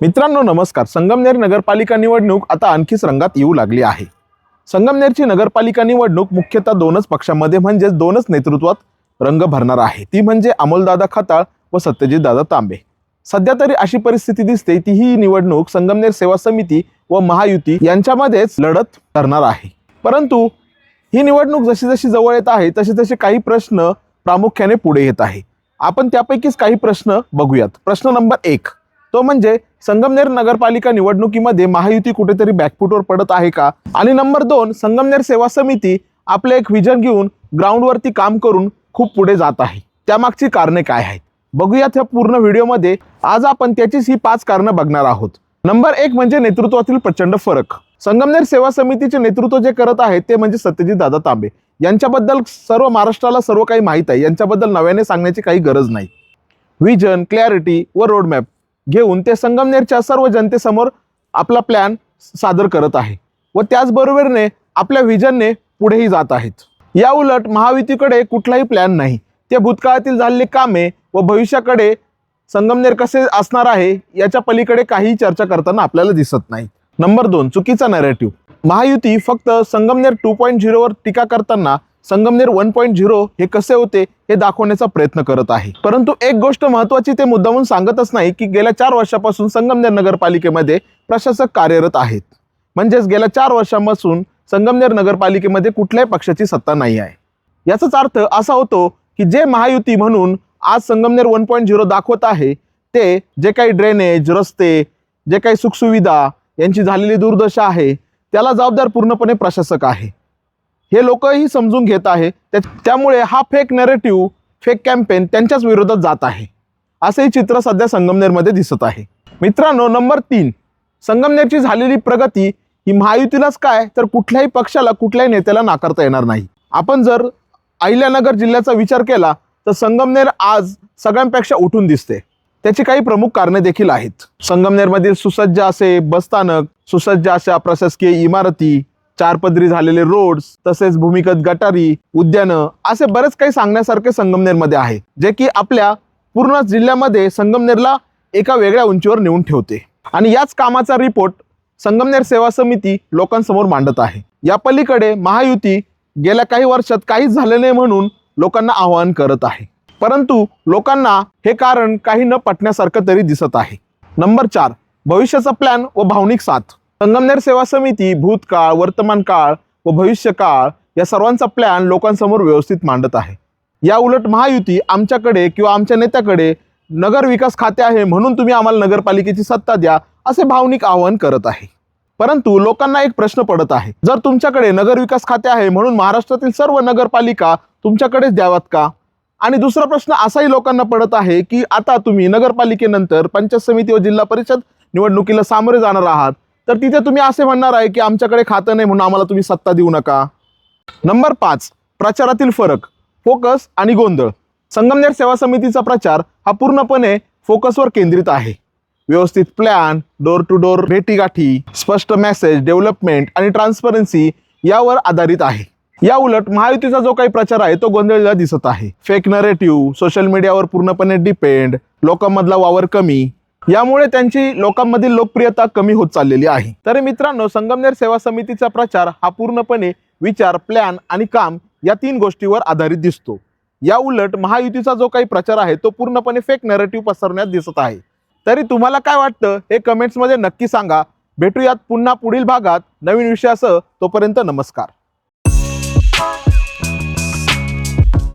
मित्रांनो नमस्कार. संगमनेर नगरपालिका निवडणूक आता आणखीच रंगात येऊ लागली आहे. संगमनेरची नगरपालिका निवडणूक मुख्यतः दोनच पक्षांमध्ये म्हणजेच दोनच नेतृत्वात रंग भरणार आहे. ती म्हणजे अमोलदादा खताळ व सत्यजितदादा तांबे. सध्या तरी अशी परिस्थिती दिसते ती ही निवडणूक संगमनेर सेवा समिती व महायुती यांच्यामध्येच लढत ठरणार आहे. परंतु ही निवडणूक जशी जशी जवळ येत आहे तसे तसे काही प्रश्न प्रामुख्याने पुढे येत आहे. आपण त्यापैकीच काही प्रश्न बघूयात. प्रश्न नंबर 1 तो म्हणजे संगमनेर नगरपालिका निवडणुकीमध्ये महायुती कुठेतरी बॅकफुटवर पडत आहे का? आणि नंबर 2 संगमनेर सेवा समिती आपले एक विजन घेऊन ग्राउंडवरती काम करून खूप पुढे जात आहे. त्यामागची कारणे काय आहेत बघूयात या पूर्ण व्हिडिओमध्ये. आज आपण त्याचीच ही 5 कारणं बघणार आहोत. नंबर 1 म्हणजे नेतृत्वातील प्रचंड फरक. संगमनेर सेवा समितीचे नेतृत्व जे करत आहेत ते म्हणजे सत्यजितदादा तांबे. यांच्याबद्दल सर्व महाराष्ट्राला सर्व काही माहीत आहे. यांच्याबद्दल नव्याने सांगण्याची काही गरज नाही. विजन, क्लॅरिटी व रोडमॅप घेऊन ते संगमनेरच्या सर्व जनतेसमोर आपला प्लॅन सादर करत आहे व त्याचबरोबरीने आपल्या विजनने पुढेही जात आहेत. या उलट महायुतीकडे कुठलाही प्लॅन नाही. ते भूतकाळातील झालेले कामे व भविष्याकडे संगमनेर कसे असणार आहे याच्या पलीकडे काही चर्चा करताना आपल्याला दिसत नाही. नंबर 2 चुकीचा नॅरेटिव्ह. महायुती फक्त संगमनेर 2.0 वर टीका करताना संगमनेर 1.0 हे कसे होते हे दाखवण्याचा प्रयत्न करत आहे. परंतु एक गोष्ट महत्त्वाची ते मुद्दामून सांगतच नाही की गेल्या 4 वर्षापासून संगमनेर नगरपालिकेमध्ये प्रशासक कार्यरत आहेत. म्हणजेच गेल्या 4 वर्षांपासून संगमनेर नगरपालिकेमध्ये कुठल्याही पक्षाची सत्ता नाही आहे. याचाच अर्थ असा होतो की जे महायुती म्हणून आज संगमनेर 1.0 दाखवत आहे ते जे काही ड्रेनेज, रस्ते, जे काही सुखसुविधा यांची झालेली दुर्दशा आहे त्याला जबाबदार पूर्णपणे प्रशासक आहे. हे लोकही समजून घेत आहे. त्यामुळे हा फेक नॅरेटिव्ह, फेक कॅम्पेन त्यांच्याच विरोधात जात आहे. असेही चित्र सध्या संगमनेरमध्ये दिसत आहे. मित्रांनो नंबर 3 संगमनेरची झालेली प्रगती ही महायुतीलाच काय तर कुठल्याही पक्षाला, कुठल्याही नेत्याला नाकारता येणार नाही. आपण जर अहिल्यानगर जिल्ह्याचा विचार केला तर संगमनेर आज सगळ्यांपेक्षा उठून दिसते. त्याची काही प्रमुख कारणे देखील आहेत. संगमनेरमधील सुसज्ज असे बसस्थानक, सुसज्ज अशा प्रशासकीय इमारती, 4 पदरी झालेले रोड्स, तसेच भूमिगत गटारी, उद्यानं असे बरेच काही सांगण्यासारखे संगमनेरमध्ये आहे जे की आपल्या पूर्ण जिल्ह्यामध्ये संगमनेरला एका वेगळ्या उंचीवर नेऊन ठेवते. आणि याच कामाचा रिपोर्ट संगमनेर सेवा समिती लोकांसमोर मांडत आहे. या पलीकडे महायुती गेल्या काही वर्षात काहीच झाले नाही म्हणून लोकांना आवाहन करत आहे. परंतु लोकांना हे कारण काही न पटण्यासारखं तरी दिसत आहे. नंबर 4 भविष्याचा प्लॅन व भावनिक साथ. संगमनेर सेवा समिती भूतकाळ, वर्तमान काळ व भविष्यकाळ या सर्वांचा प्लॅन लोकांसमोर व्यवस्थित मांडत आहे. या उलट महायुती आमच्याकडे किंवा आमच्या नेत्याकडे नगर विकास खाते आहे म्हणून तुम्ही आम्हाला नगरपालिकेची सत्ता द्या असे भावनिक आवाहन करत आहे. परंतु लोकांना एक प्रश्न पडत आहे, जर तुमच्याकडे नगर विकास खाते आहे म्हणून महाराष्ट्रातील सर्व नगरपालिका तुमच्याकडेच द्याव्यात का? आणि दुसरा प्रश्न असाही लोकांना पडत आहे की आता तुम्ही नगरपालिकेनंतर पंचायत समिती व जिल्हा परिषद निवडणुकीला सामोरे जाणार आहात तर तिथे तुम्ही असे म्हणणार आहे की आमच्याकडे खातं नाही म्हणून आम्हाला तुम्ही सत्ता देऊ नका. नंबर 5 प्रचारातील फरक, फोकस आणि गोंधळ. संगमनेर सेवा समितीचा प्रचार हा पूर्णपणे फोकसवर केंद्रित आहे. व्यवस्थित प्लॅन, डोर टू डोर भेटीगाठी, स्पष्ट मेसेज, डेव्हलपमेंट आणि ट्रान्सपरन्सी यावर आधारित आहे. या उलट महायुतीचा जो काही प्रचार आहे तो गोंधळलेला दिसत आहे. फेक नरेटिव्ह, सोशल मीडियावर पूर्णपणे डिपेंड, लोकांमधला वावर कमी, यामुळे त्यांची लोकांमधील लोकप्रियता कमी होत चाललेली आहे. तर मित्रांनो संगमनेर सेवा समितीचा प्रचार हा पूर्णपणे विचार, प्लॅन आणि काम या 3 गोष्टीवर आधारित दिसतो. या उलट महायुतीचा जो काही प्रचार आहे तो पूर्णपणे फेक नरेटिव्ह पसरवण्यात दिसत आहे. तरी तुम्हाला काय वाटतं हे कमेंट्समध्ये नक्की सांगा. भेटूयात पुन्हा पुढील भागात नवीन विषयासह. तोपर्यंत नमस्कार.